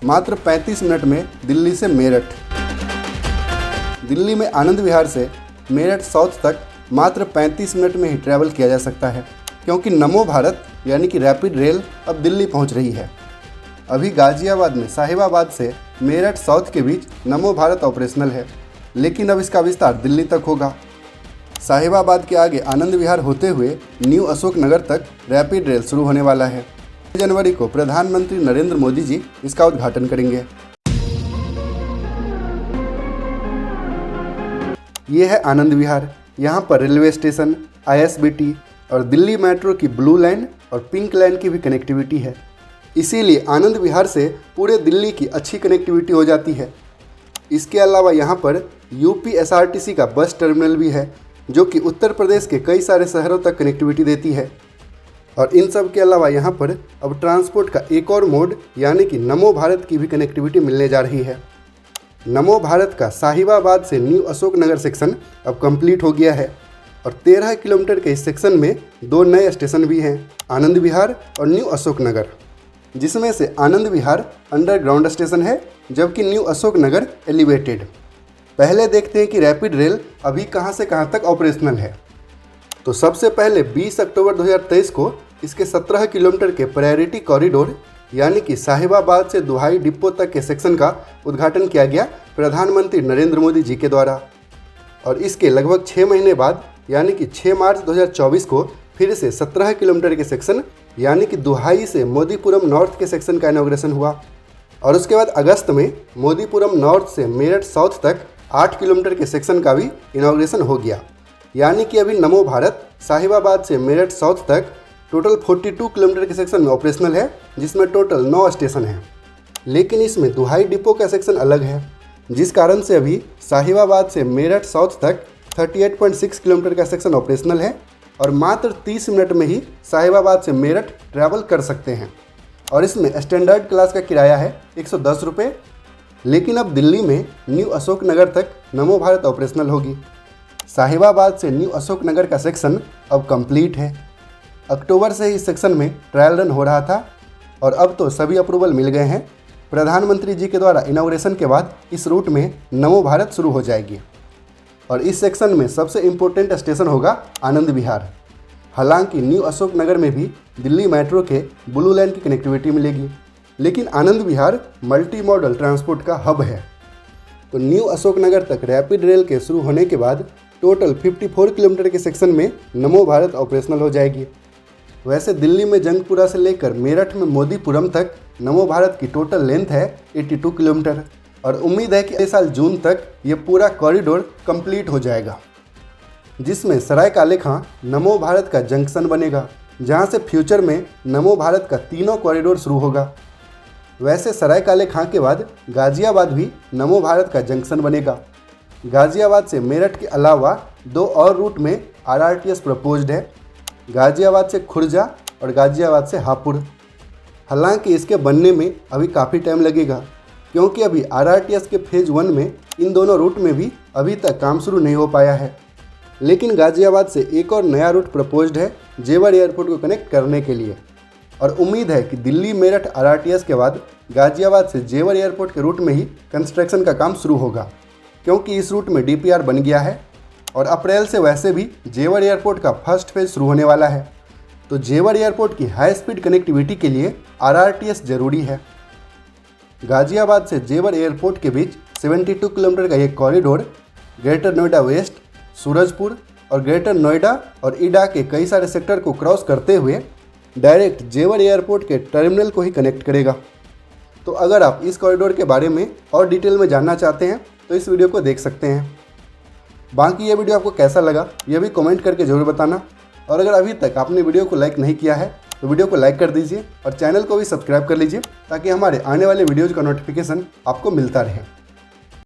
मात्र 35 मिनट में दिल्ली से मेरठ। दिल्ली में आनंद विहार से मेरठ साउथ तक मात्र 35 मिनट में ही ट्रैवल किया जा सकता है, क्योंकि नमो भारत यानी कि रैपिड रेल अब दिल्ली पहुंच रही है। अभी गाजियाबाद में साहिबाबाद से मेरठ साउथ के बीच नमो भारत ऑपरेशनल है, लेकिन अब इसका विस्तार दिल्ली तक होगा। साहिबाबाद के आगे आनंद विहार होते हुए न्यू अशोक नगर तक रैपिड रेल शुरू होने वाला है। 6 जनवरी को प्रधानमंत्री नरेंद्र मोदी जी इसका उद्घाटन करेंगे। ये है आनंद विहार। यहाँ पर रेलवे स्टेशन, ISBT और दिल्ली मेट्रो की ब्लू लाइन और पिंक लाइन की भी कनेक्टिविटी है। इसीलिए आनंद विहार से पूरे दिल्ली की अच्छी कनेक्टिविटी हो जाती है। इसके अलावा यहाँ पर UPSRTC का बस टर्मिनल भी है, जो कि उत्तर प्रदेश के कई सारे शहरों तक कनेक्टिविटी देती है। और इन सब के अलावा यहाँ पर अब ट्रांसपोर्ट का एक और मोड यानी कि नमो भारत की भी कनेक्टिविटी मिलने जा रही है। नमो भारत का साहिबाबाद से न्यू अशोक नगर सेक्शन अब कंप्लीट हो गया है और 13 किलोमीटर के इस सेक्शन में 2 नए स्टेशन भी हैं, आनंद विहार और न्यू अशोक नगर, जिसमें से आनंद विहार अंडरग्राउंड स्टेशन है जबकि न्यू अशोक नगर एलिवेटेड। पहले देखते हैं कि रैपिड रेल अभी कहां से कहां तक ऑपरेशनल है। तो सबसे पहले 20 अक्टूबर 2023 को इसके 17 किलोमीटर के प्रायोरिटी कॉरिडोर यानी कि साहिबाबाद से दुहाई डिपो तक के सेक्शन का उद्घाटन किया गया प्रधानमंत्री नरेंद्र मोदी जी के द्वारा। और इसके लगभग 6 महीने बाद यानी कि 6 मार्च 2024 को फिर से 17 किलोमीटर के सेक्शन यानी कि दुहाई से मोदीपुरम नॉर्थ के सेक्शन का इनॉग्रेशन हुआ। और उसके बाद अगस्त में मोदीपुरम नॉर्थ से मेरठ साउथ तक 8 किलोमीटर के सेक्शन का भी इनॉग्रेशन हो गया। यानी कि अभी नमो भारत साहिबाबाद से मेरठ साउथ तक टोटल 42 किलोमीटर के सेक्शन में ऑपरेशनल है, जिसमें टोटल 9 स्टेशन हैं। लेकिन इसमें दुहाई डिपो का सेक्शन अलग है, जिस कारण से अभी साहिबाबाद से मेरठ साउथ तक 38.6 किलोमीटर का सेक्शन ऑपरेशनल है और मात्र 30 मिनट में ही साहिबाबाद से मेरठ ट्रैवल कर सकते हैं। और इसमें स्टैंडर्ड क्लास का किराया है 110 रुपये। लेकिन अब दिल्ली में न्यू अशोक नगर तक नमो भारत ऑपरेशनल होगी। साहिबाबाद से न्यू अशोक नगर का सेक्शन अब कंप्लीट है। अक्टूबर से ही इस सेक्शन में ट्रायल रन हो रहा था और अब तो सभी अप्रूवल मिल गए हैं। प्रधानमंत्री जी के द्वारा इनॉग्रेशन के बाद इस रूट में नमो भारत शुरू हो जाएगी। और इस सेक्शन में सबसे इम्पोर्टेंट स्टेशन होगा आनंद विहार। हालांकि न्यू अशोक नगर में भी दिल्ली मेट्रो के ब्लू लाइन की कनेक्टिविटी मिलेगी, लेकिन Anand Vihar multi modal transport का हब है। तो न्यू अशोक नगर तक रैपिड रेल के शुरू होने के बाद टोटल 54 किलोमीटर के सेक्शन में नमो भारत ऑपरेशनल हो जाएगी। वैसे दिल्ली में जंगपुरा से लेकर मेरठ में मोदीपुरम तक नमो भारत की टोटल लेंथ है 82 किलोमीटर और उम्मीद है कि इस साल जून तक ये पूरा कॉरिडोर कंप्लीट हो जाएगा, जिसमें सराय काले खां नमो भारत का जंक्शन बनेगा, जहां से फ्यूचर में नमो भारत का तीनों कॉरिडोर शुरू होगा। वैसे सराय काले खां के बाद गाजियाबाद भी नमो भारत का जंक्शन बनेगा। गाजियाबाद से मेरठ के अलावा 2 और रूट में RRTS प्रपोज्ड है, गाजियाबाद से खुर्जा और गाजियाबाद से हापुड़। हालांकि इसके बनने में अभी काफ़ी टाइम लगेगा, क्योंकि अभी RRTS के फेज़ 1 में इन दोनों रूट में भी अभी तक काम शुरू नहीं हो पाया है। लेकिन गाजियाबाद से एक और नया रूट प्रपोज्ड है जेवर एयरपोर्ट को कनेक्ट करने के लिए। और उम्मीद है कि दिल्ली मेरठ RRTS के बाद गाजियाबाद से जेवर एयरपोर्ट के रूट में ही कंस्ट्रक्शन का काम शुरू होगा, क्योंकि इस रूट में DPR बन गया है और अप्रैल से वैसे भी जेवर एयरपोर्ट का फर्स्ट फेज शुरू होने वाला है। तो जेवर एयरपोर्ट की हाई स्पीड कनेक्टिविटी के लिए RRTS जरूरी है। गाजियाबाद से जेवर एयरपोर्ट के बीच 72 किलोमीटर का एक corridor greater Noida west, Surajpur और ग्रेटर नोएडा और ईडा के कई सारे सेक्टर को क्रॉस करते हुए डायरेक्ट जेवर एयरपोर्ट के टर्मिनल को ही कनेक्ट करेगा। तो अगर आप इस कॉरिडोर के बारे में और डिटेल में जानना चाहते हैं तो इस वीडियो को देख सकते हैं। बाकी ये वीडियो आपको कैसा लगा ये भी कमेंट करके ज़रूर बताना। और अगर अभी तक आपने वीडियो को लाइक नहीं किया है तो वीडियो को लाइक कर दीजिए और चैनल को भी सब्सक्राइब कर लीजिए, ताकि हमारे आने वाले वीडियोज़ का नोटिफिकेशन आपको मिलता रहे।